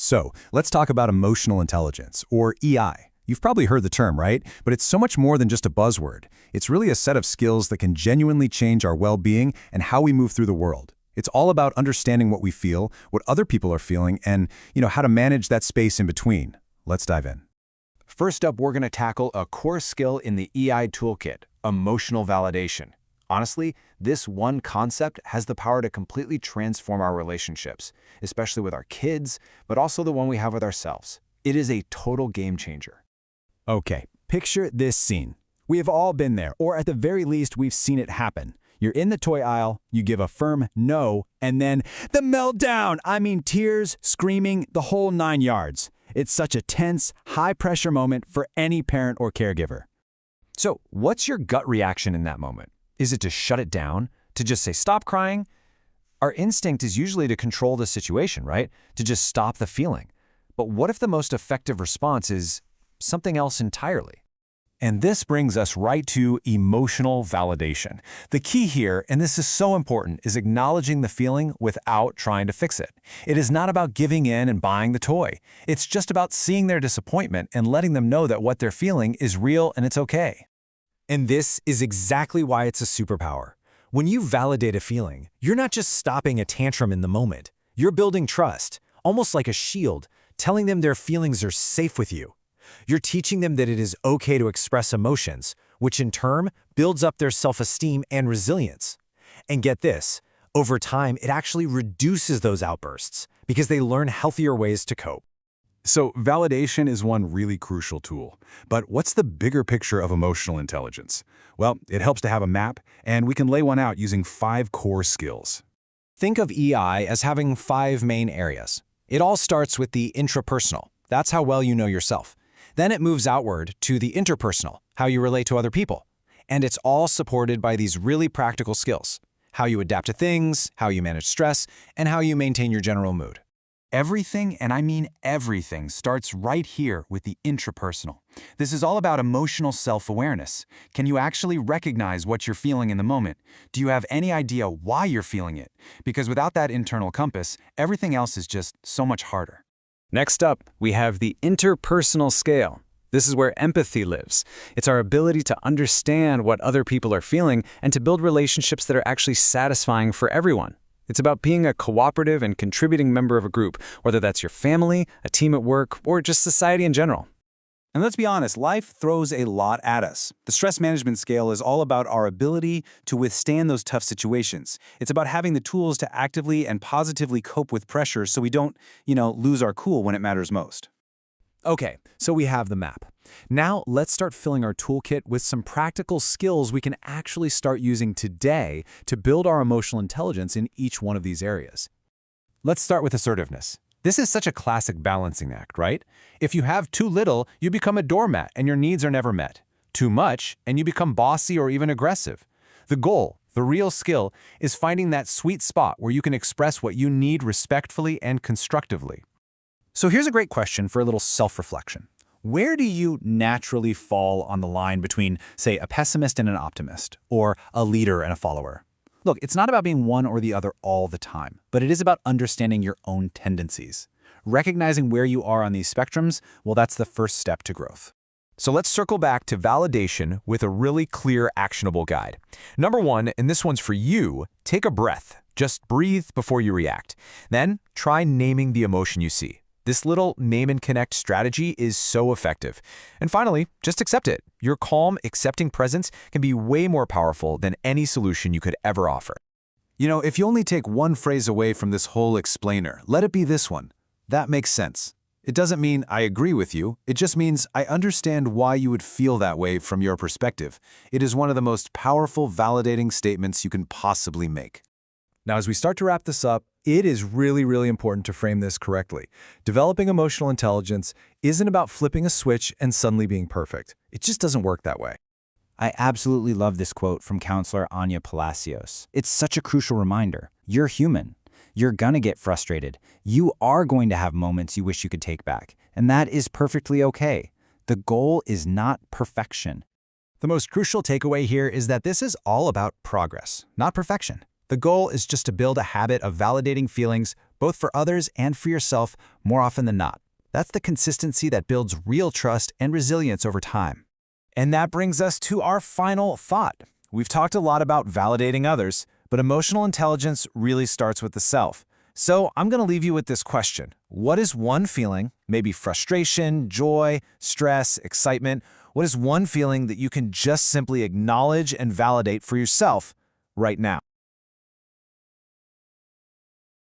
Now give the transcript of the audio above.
So, let's talk about emotional intelligence, or EI. You've probably heard the term, right? But it's so much more than just a buzzword. It's really a set of skills that can genuinely change our well-being and how we move through the world. It's all about understanding what we feel, what other people are feeling, and, how to manage that space in between. Let's dive in. First up, we're going to tackle a core skill in the EI toolkit, emotional validation. Honestly, this one concept has the power to completely transform our relationships, especially with our kids, but also the one we have with ourselves. It is a total game changer. Okay, picture this scene. We have all been there, or at the very least, we've seen it happen. You're in the toy aisle, you give a firm no, and then the meltdown! I mean, tears, screaming, the whole 9 yards. It's such a tense, high-pressure moment for any parent or caregiver. So, what's your gut reaction in that moment? Is it to shut it down? To just say, stop crying? Our instinct is usually to control the situation, right? To just stop the feeling. But what if the most effective response is something else entirely? And this brings us right to emotional validation. The key here, and this is so important, is acknowledging the feeling without trying to fix it. It is not about giving in and buying the toy. It's just about seeing their disappointment and letting them know that what they're feeling is real and it's okay. And this is exactly why it's a superpower. When you validate a feeling, you're not just stopping a tantrum in the moment. You're building trust, almost like a shield, telling them their feelings are safe with you. You're teaching them that it is okay to express emotions, which in turn builds up their self-esteem and resilience. And get this, over time, it actually reduces those outbursts because they learn healthier ways to cope. So validation is one really crucial tool. But what's the bigger picture of emotional intelligence? Well, it helps to have a map, and we can lay one out using 5 core skills. Think of EI as having 5 main areas. It all starts with the intrapersonal. That's how well you know yourself. Then it moves outward to the interpersonal, how you relate to other people. And it's all supported by these really practical skills: how you adapt to things, how you manage stress, and how you maintain your general mood. Everything, and I mean everything, starts right here with the intrapersonal. This is all about emotional self-awareness. Can you actually recognize what you're feeling in the moment? Do you have any idea why you're feeling it? Because without that internal compass, everything else is just so much harder. Next up, we have the interpersonal scale. This is where empathy lives. It's our ability to understand what other people are feeling and to build relationships that are actually satisfying for everyone. It's about being a cooperative and contributing member of a group, whether that's your family, a team at work, or just society in general. And let's be honest, life throws a lot at us. The stress management scale is all about our ability to withstand those tough situations. It's about having the tools to actively and positively cope with pressure so we don't, lose our cool when it matters most. Okay, so we have the map. Now let's start filling our toolkit with some practical skills we can actually start using today to build our emotional intelligence in each one of these areas. Let's start with assertiveness. This is such a classic balancing act, right? If you have too little, you become a doormat and your needs are never met. Too much, and you become bossy or even aggressive. The goal, the real skill, is finding that sweet spot where you can express what you need respectfully and constructively. So here's a great question for a little self-reflection. Where do you naturally fall on the line between, say, a pessimist and an optimist, or a leader and a follower? Look, it's not about being one or the other all the time, but it is about understanding your own tendencies. Recognizing where you are on these spectrums, well, that's the first step to growth. So let's circle back to validation with a really clear, actionable guide. Number 1, and this one's for you, take a breath. Just breathe before you react. Then try naming the emotion you see. This little name and connect strategy is so effective. And finally, just accept it. Your calm, accepting presence can be way more powerful than any solution you could ever offer. If you only take one phrase away from this whole explainer, let it be this one. That makes sense. It doesn't mean I agree with you. It just means I understand why you would feel that way from your perspective. It is one of the most powerful, validating statements you can possibly make. Now, as we start to wrap this up, it is really, really important to frame this correctly. Developing emotional intelligence isn't about flipping a switch and suddenly being perfect. It just doesn't work that way. I absolutely love this quote from counselor Anya Palacios. It's such a crucial reminder. You're human. You're gonna get frustrated. You are going to have moments you wish you could take back, and that is perfectly okay. The goal is not perfection. The most crucial takeaway here is that this is all about progress, not perfection. The goal is just to build a habit of validating feelings, both for others and for yourself, more often than not. That's the consistency that builds real trust and resilience over time. And that brings us to our final thought. We've talked a lot about validating others, but emotional intelligence really starts with the self. So I'm going to leave you with this question. What is one feeling, maybe frustration, joy, stress, excitement, what is one feeling that you can just simply acknowledge and validate for yourself right now?